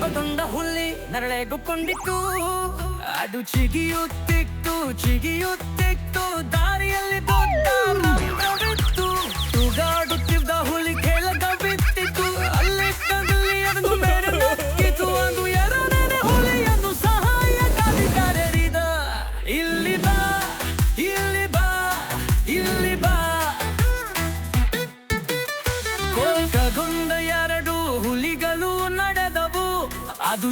ಕೋಪಗೊಂಡ ಹುಲಿ ನರಳೆಗುಕೊಂಡಿತ್ತು. ಅದು ಚಿಗಿಯುತ್ತಿತ್ತು ದಾರಿಯಲ್ಲಿ ದೊಡ್ಡ ರಂಧ್ರವಿತ್ತು. ತೂಗಾಡುತ್ತಿದ್ದ ಹುಲಿ ಕೆಳಗ ಬಿತ್ತಿತ್ತು. ಅಲ್ಲಿ ಅದನ್ನು ಮೇಲೆ ನಕ್ಕಿತು. ಅದು ಎರಡನೇ ಹುಲಿಯನ್ನು ಸಹಾಯಕ್ಕಾಗಿ ಕರೆದಿದ. ಇಲ್ಲಿ ಬಾ, ಇಲ್ಲಿ ಬಾ, ಇಲ್ಲಿ ಬಾ. ಕೋಪಗೊಂಡ ಎರಡು ಹುಲಿಗಳು ನಡೆದವು. ಅದು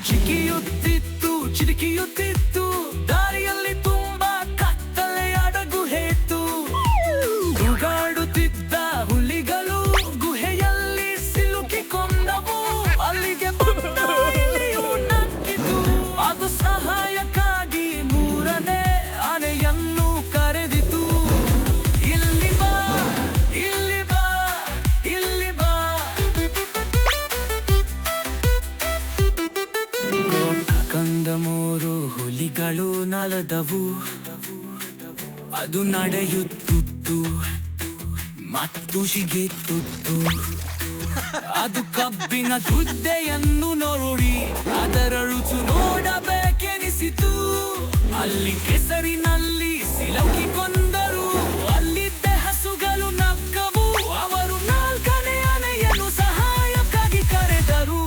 ಚಿಟಕಿಯುತ್ತಿತ್ತು ದಾರಿಯಲ್ಲಿ ತುಂಬಾ ಕತ್ತಲೆಯಾದ ಗುಹೆ ಇತ್ತು. ತೂಗಾಡುತ್ತಿದ್ದ ಹುಲಿಗಳು ಗುಹೆಯಲ್ಲಿ ಸಿಲುಕಿಕೊಂಡವು. ಅಲ್ಲಿಗೆ ಬಂದ ಇಲಿಯು ನಕ್ಕಿತು. ಅದು ಸಹಾಯಕ್ಕಾಗಿ ಮೂರನೇ ಆನೆಯನ್ನು ಕರೆದಿತು. ಇಲ್ಲಿ ಬಾ, ಇಲ್ಲಿ ಬಾ, ಇಲ್ಲಿ ಬಾ. ಕಂದ ಮೂರು ಹುಲಿಗಳು ನಲದವು. ಅದು ನಡೆಯುತ್ತಿತ್ತು ಮತ್ತು ಶಿಗೆತ್ತಿತ್ತು. ಅದು ಕಬ್ಬಿನ ತುದ್ದೆಯನ್ನು ನೋಡಿ ಅದರ ರುಚಿ ನೋಡಬೇಕೆನಿಸಿತು. ಅಲ್ಲಿ ಕೆಸರಿನಲ್ಲಿ ಸಿಲುಕಿಕೊಂಡರು. ಅಲ್ಲಿದ್ದ ಹಸುಗಳು ನಕ್ಕವು. ಅವರು ನಾಲ್ಕನೇ ಆನೆಯನ್ನು ಸಹಾಯಕ್ಕಾಗಿ ಕರೆದರು.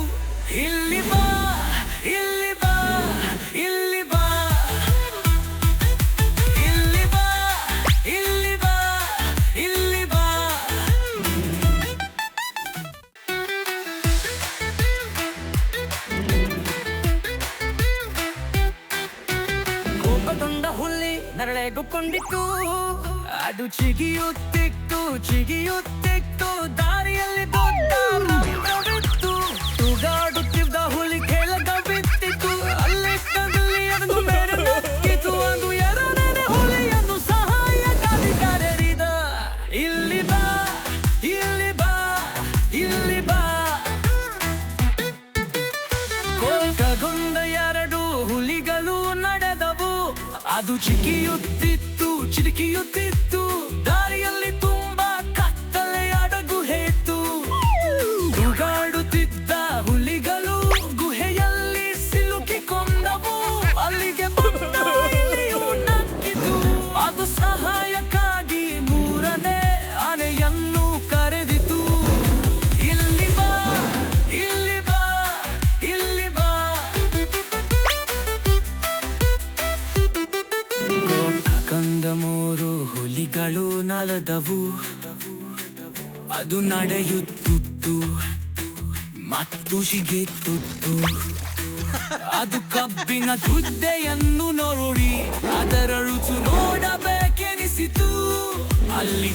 ಇಲ್ಲಿ ಬಾ, ಇಲ್ಲಿ ಬಾ, ಇಲ್ಲಿ ಬಾ, ಇಲ್ಲಿ ಬಾ, ಇಲ್ಲಿ ಬಾ, ಇಲ್ಲಿ ಬಾ. ಕೋಪಗೊಂಡ ಹುಲಿ ನರಳೆಗುಕೊಂಡಿತ್ತು. ಅದು ಚಿಗಿಯುತ್ತಿತ್ತು ದಾರಿಯಲ್ಲಿ ದೊಡ್ಡ ರಂಧ್ರವಿತ್ತು. ತೂಗಾಡುತ್ತಿದ್ದ ಹುಲಿ ಕೆಳಗ ಬಿತ್ತಿತ್ತು. ಅಲ್ಲಿ ಅದನ್ನು ಮೇಲೆ ನಕ್ಕಿತು. ಅದು ಎರಡನೇ ಹುಲಿಯನ್ನು ಸಹಾಯಕ್ಕಾಗಿ ಕರೆದಿದ. ಇಲ್ಲಿ ಬಾ, ಇಲ್ಲಿ ಬಾ, ಇಲ್ಲಿ ಬಾ. ಕೋಪಗೊಂಡ ಎರಡು ಹುಲಿಗಳು ನಡೆದವು. ಅದು ಚಿಟಕಿಯುತ್ತಿತ್ತು ದಾರಿಯಲ್ಲಿ ತುಂಬಾ ಕತ್ತಲೆಯಾದ ಗುಹೆ ಇತ್ತು. ತೂಗಾಡುತ್ತಿದ್ದ ಹುಲಿಗಳು ಗುಹೆಯಲ್ಲಿ ಸಿಲುಕಿಕೊಂಡವು. ಅಲ್ಲಿಗೆ ಬಂದ ಇಲಿಯು ನಕ್ಕಿತು. ಅದು ಸಹಾಯಕ್ಕಾಗಿ ಮೂರನೇ ಆನೆಯನ್ನು ಕರೆದಿತು. ಇಲ್ಲಿ ಬಾ, ಇಲ್ಲಿ ಬಾ, ಇಲ್ಲಿ ಬಾ. ಕಂದ ಮೂರು ಹುಲಿಗಳು ನಲದವು. ಅದು ನಡೆಯುತ್ತಿತ್ತು ಮತ್ತು ಶಿಗೆತ್ತಿತ್ತು. ಅದು ಕಬ್ಬಿನ ತುದ್ದೆಯನ್ನು ನೋಡಿ ಅದರ ರುಚಿ ನೋಡಬೇಕೆನಿಸಿತು. ಅಲ್ಲಿ